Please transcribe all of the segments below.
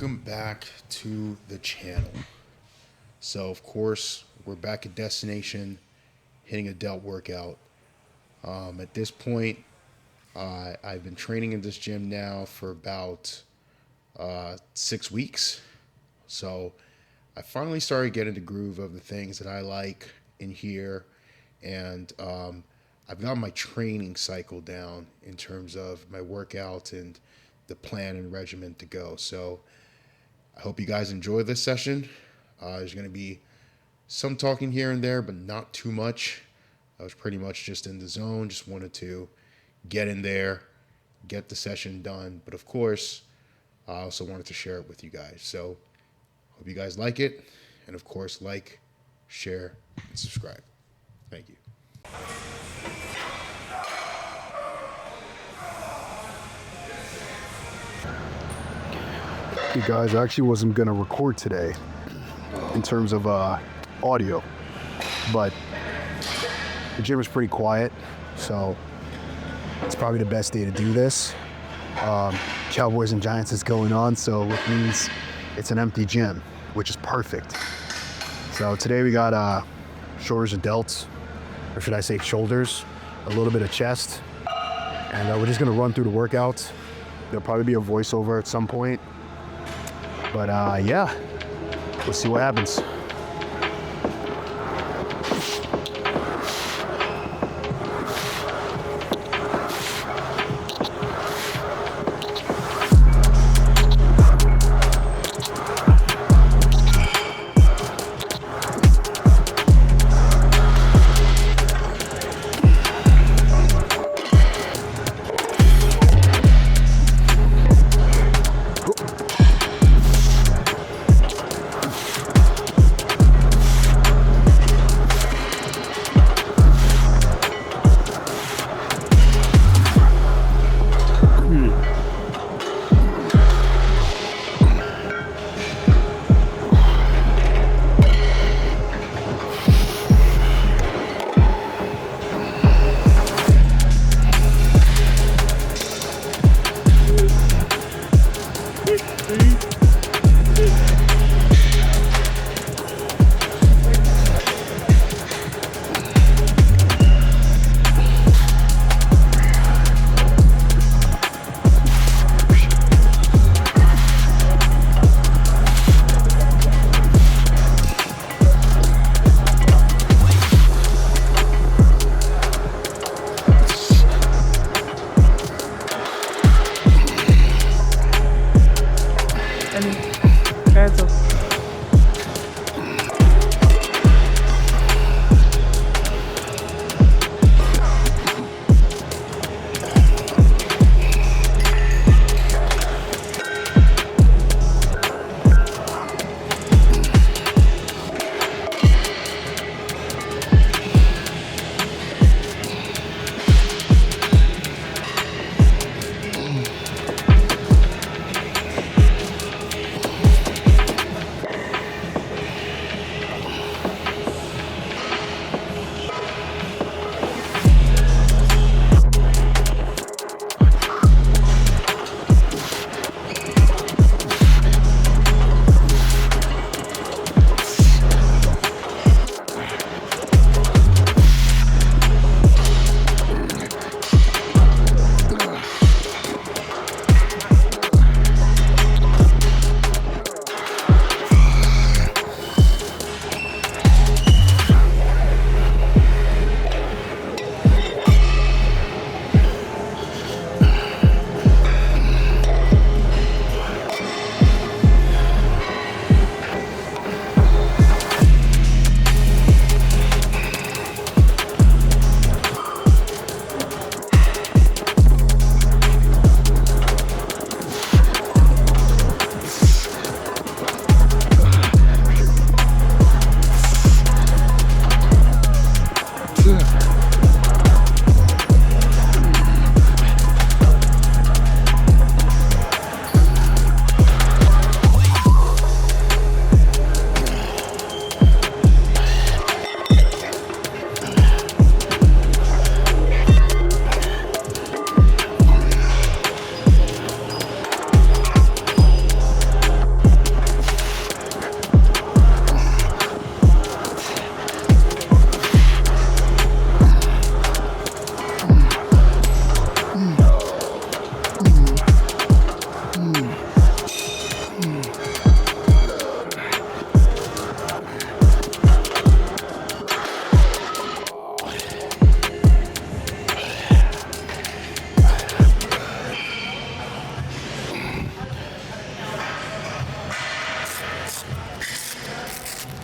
welcome back to the channel. So of course we're back at destination, hitting a delt workout. At this point, I've been training in this gym now for about 6 weeks. So I finally started getting the groove of the things that I like in here, and I've got my training cycle down in terms of my workout and the plan and regimen to go. So I hope you guys enjoy this session. There's going to be some talking here and there, but not too much. I was pretty much just in the zone, just wanted to get in there, get the session done. But of course, I also wanted to share it with you guys. So hope you guys like it. And of course, like, share, and subscribe. Thank you. Hey guys, I actually wasn't gonna record today in terms of audio, but the gym is pretty quiet, so it's probably the best day to do this. Cowboys and Giants is going on, so it means it's an empty gym, which is perfect. So today we got shoulders and delts, or should I say shoulders, a little bit of chest, and we're just gonna run through the workouts. There'll probably be a voiceover at some point. But yeah, let's see what happens.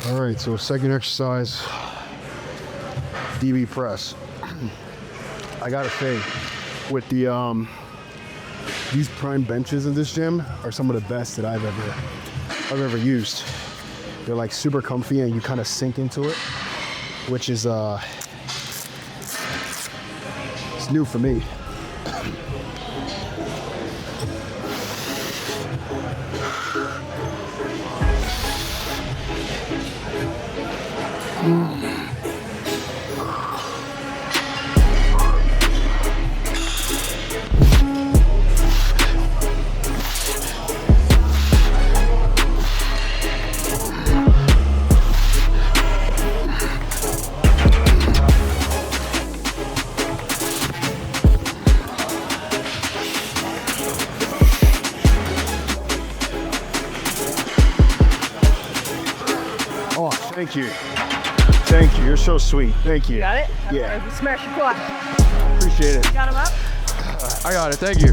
All right, so second exercise, DB press. I gotta say, with the these prime benches in this gym are some of the best that I've ever used. They're like super comfy and you kind of sink into it, which is it's new for me. Oh, thank you. Thank you. You're so sweet. Thank you. Got it? Yeah. Okay, smash your quad. Appreciate it. Got him up? I got it. Thank you.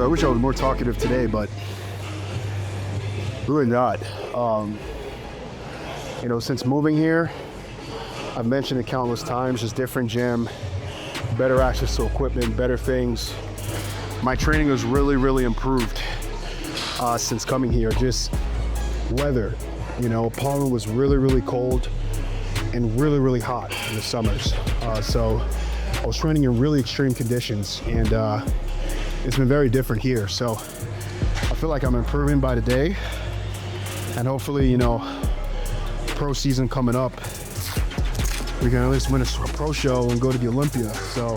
I wish I was more talkative today, but really not. You know, since moving here, I've mentioned it countless times, just different gym, better access to equipment, better things. My training has really improved since coming here. Just weather, you know, Palmer was really cold and really hot in the summers. So I was training in really extreme conditions, and it's been very different here. So I feel like I'm improving by the day, and hopefully, you know, pro season coming up, we can at least win a pro show and go to the Olympia. So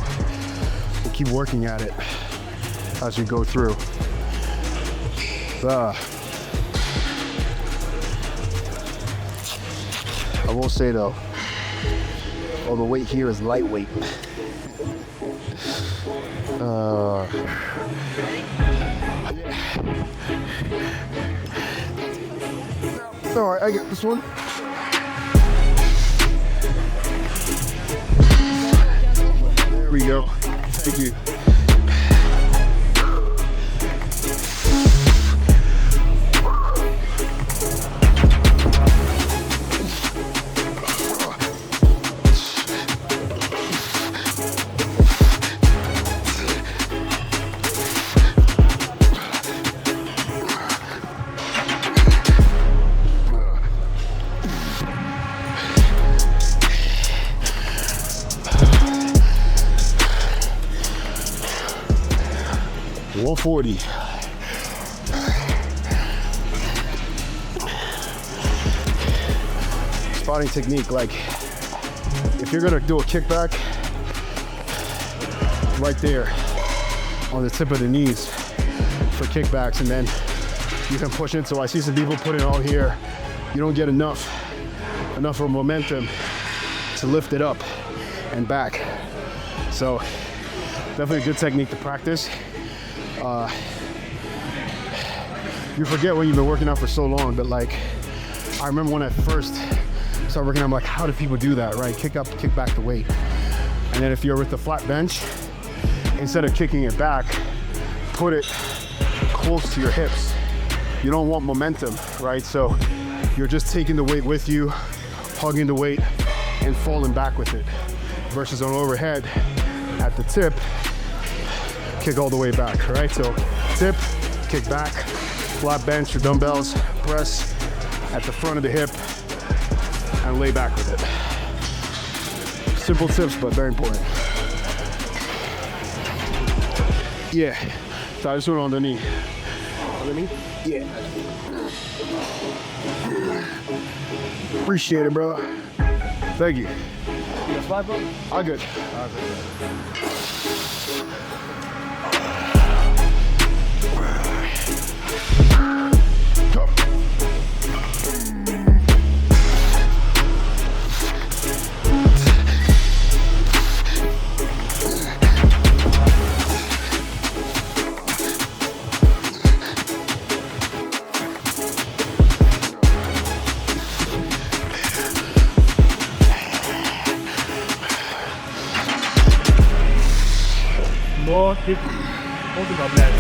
we'll keep working at it as we go through. I will say though, all the weight here is lightweight. All right, I get this one. There we go. Thank you. .140. Spotting technique, like if you're gonna do a kickback, right there on the tip of the knees for kickbacks, and then you can push into. I see some people put it all here. You don't get enough of momentum to lift it up and back. So definitely a good technique to practice. You forget when you've been working out for so long, but like, I remember when I first started working out, I'm like, how do people do that, right? Kick up, kick back the weight. And then if you're with the flat bench, instead of kicking it back, put it close to your hips. You don't want momentum, right? So you're just taking the weight with you, hugging the weight, and falling back with it. Versus on overhead, at the tip, kick all the way back, right? So tip, kick back, flat bench or dumbbells, press at the front of the hip, and lay back with it. Simple tips, but very important. Yeah, so I just went on the knee. On the knee? Yeah. Appreciate it, bro. Thank you. You got 5, bro? All good. more hip holding up that.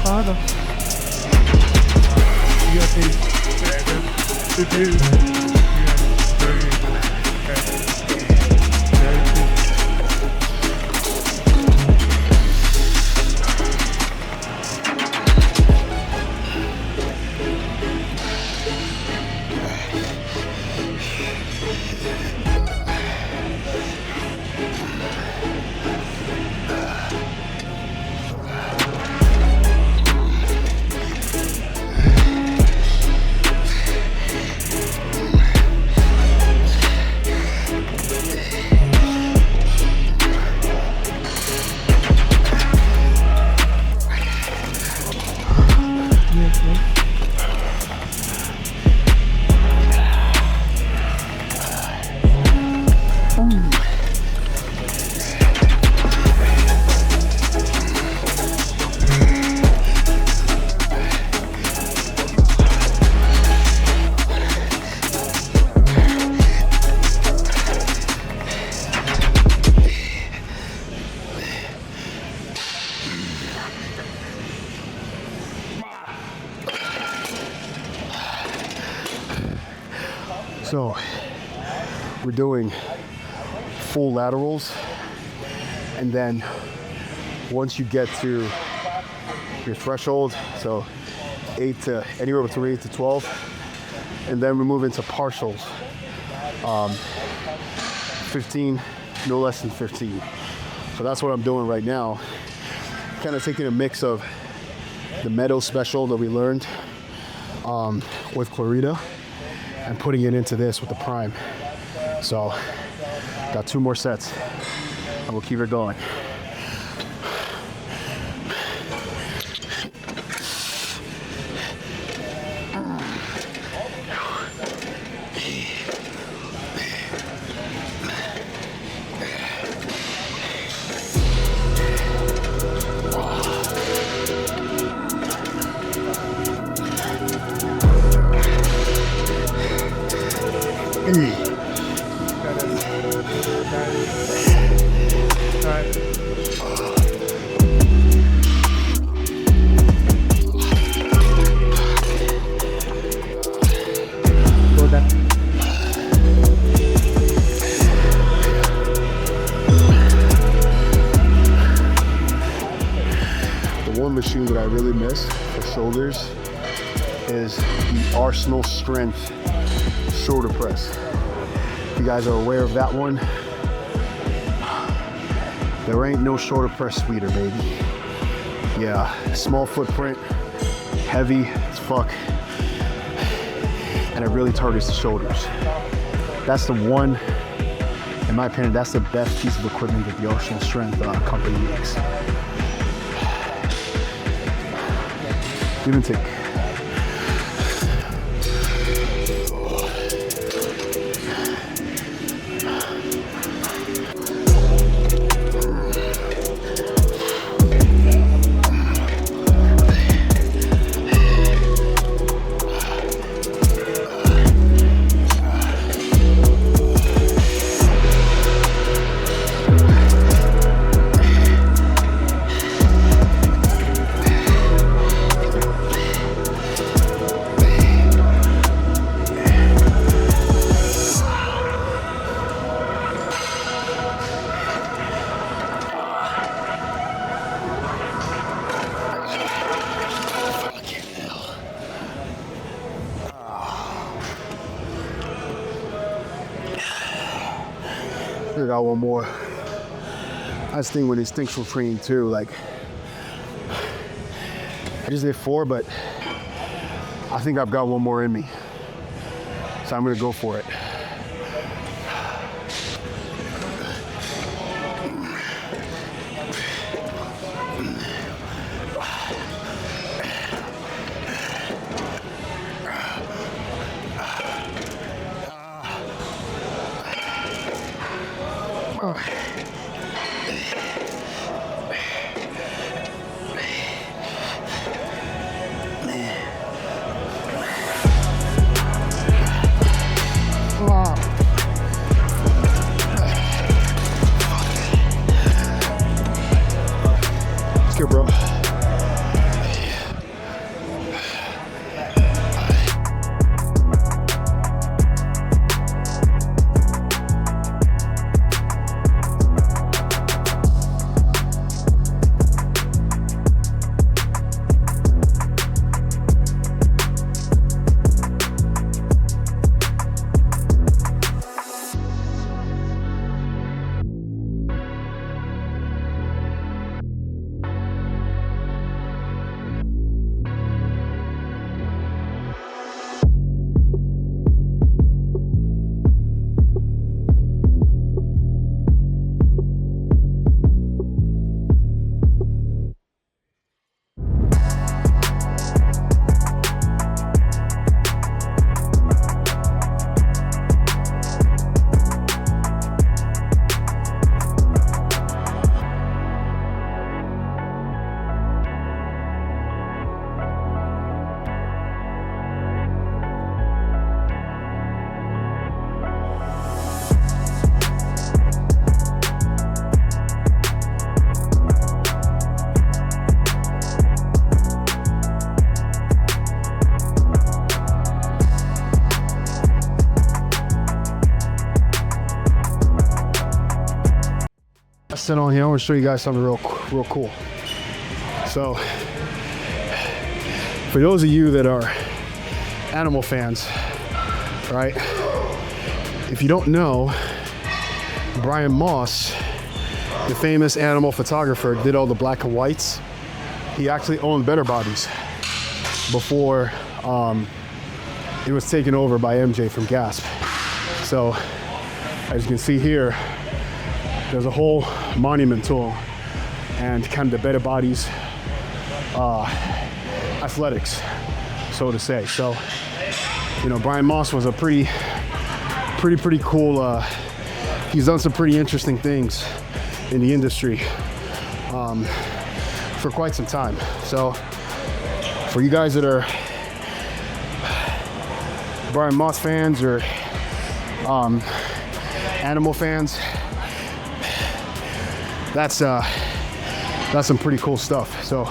Father. You have to do. So we're doing full laterals, and then once you get to your threshold, so 8 to anywhere between 8 to 12, and then we move into partials, 15, no less than 15. So that's what I'm doing right now, kind of taking a mix of the meadow special that we learned with Clarita and putting it into this with the prime. So got 2 more sets and we'll keep it going. The one machine that I really miss for shoulders is the Arsenal Strength shoulder press. If you guys are aware of that one, there ain't no shoulder press sweeter, baby. Yeah, small footprint, heavy as fuck, and it really targets the shoulders. That's the one, in my opinion, that's the best piece of equipment that the Arsenal Strength company makes. Give and take. I got one more. That's the thing with instinctual training too. Like, I just did 4, but I think I've got one more in me. So I'm gonna go for it. here, bro. Sit on here. I want to show you guys something real cool. So, for those of you that are animal fans, right? If you don't know, Brian Moss, the famous animal photographer, did all the black and whites. He actually owned Better Bodies before it was taken over by MJ from Gasp. So, as you can see here, there's a whole monument to him and kind of the Better Bodies athletics, so to say. So, you know, Brian Moss was a pretty cool, he's done some pretty interesting things in the industry for quite some time. So, for you guys that are Brian Moss fans or animal fans, that's some pretty cool stuff. So,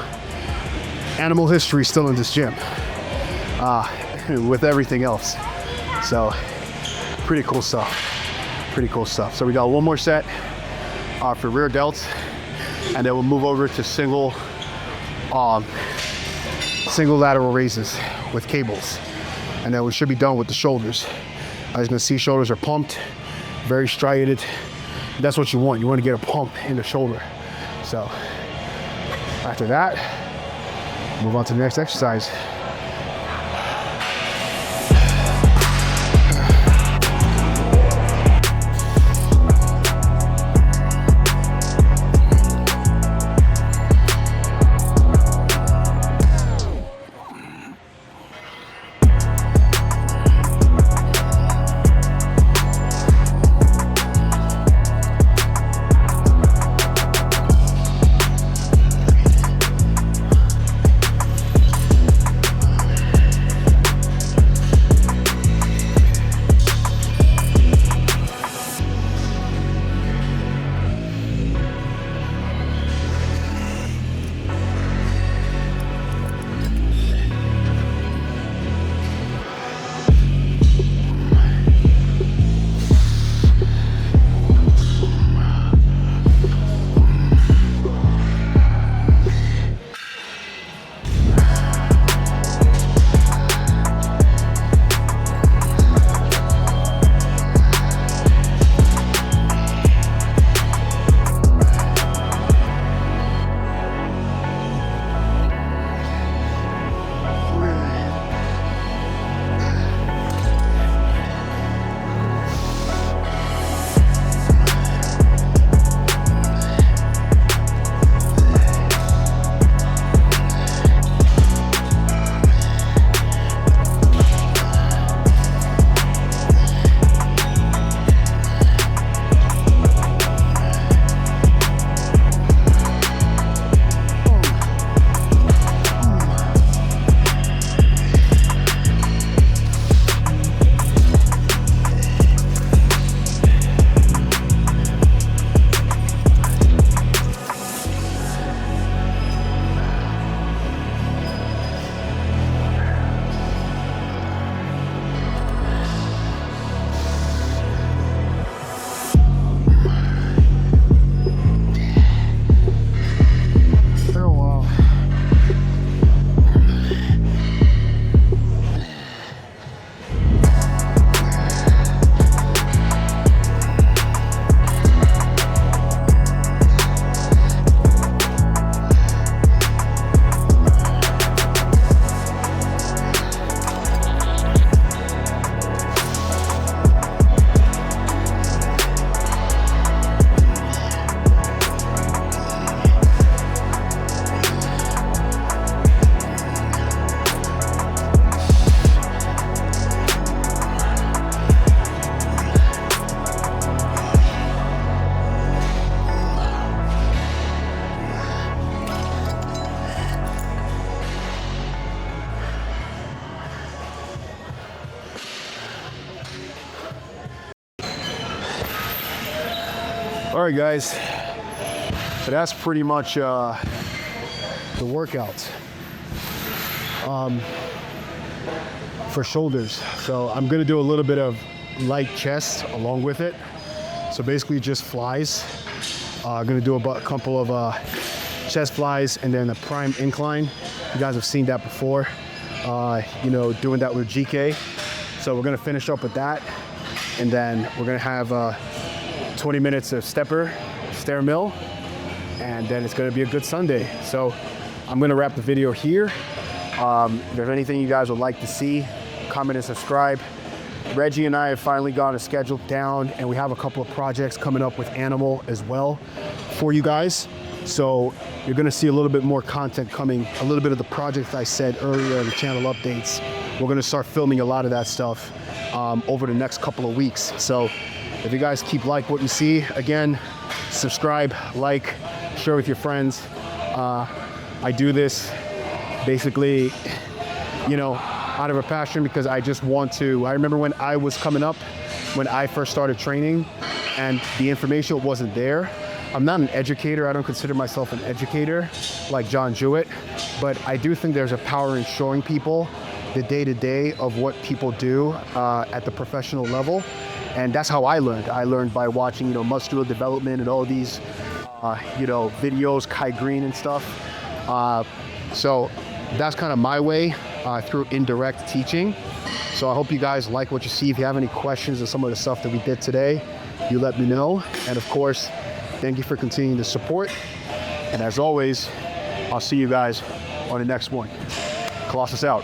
animal history still in this gym with everything else. So, pretty cool stuff. Pretty cool stuff. So we got one more set for rear delts, and then we'll move over to single lateral raises with cables, and then we should be done with the shoulders. As you can see, shoulders are pumped, very striated. That's what you want. You want to get a pump in the shoulder. So after that, move on to the next exercise. All right, guys. So that's pretty much the workouts for shoulders. So I'm gonna do a little bit of light chest along with it. So basically just flies. I'm gonna do a couple of chest flies and then a prime incline. You guys have seen that before. You know, doing that with GK. So we're gonna finish up with that. And then we're gonna have 20 minutes of stair mill. And then it's gonna be a good Sunday. So I'm gonna wrap the video here. If there's anything you guys would like to see, comment and subscribe. Reggie and I have finally got a schedule down, and we have a couple of projects coming up with Animal as well for you guys. So you're gonna see a little bit more content coming, a little bit of the projects I said earlier in the channel updates. We're gonna start filming a lot of that stuff over the next couple of weeks. So if you guys keep like what you see, again, subscribe, like, share with your friends. I do this basically, you know, out of a passion because I just want to. I remember when I was coming up, when I first started training and the information wasn't there. I'm not an educator. I don't consider myself an educator like John Jewett, but I do think there's a power in showing people the day-to-day of what people do at the professional level. And that's how I learned. I learned by watching, you know, muscular development and all these, you know, videos, Kai Green and stuff. So that's kind of my way through indirect teaching. So I hope you guys like what you see. If you have any questions on some of the stuff that we did today, you let me know. And of course, thank you for continuing to support. And as always, I'll see you guys on the next one. Colossus out.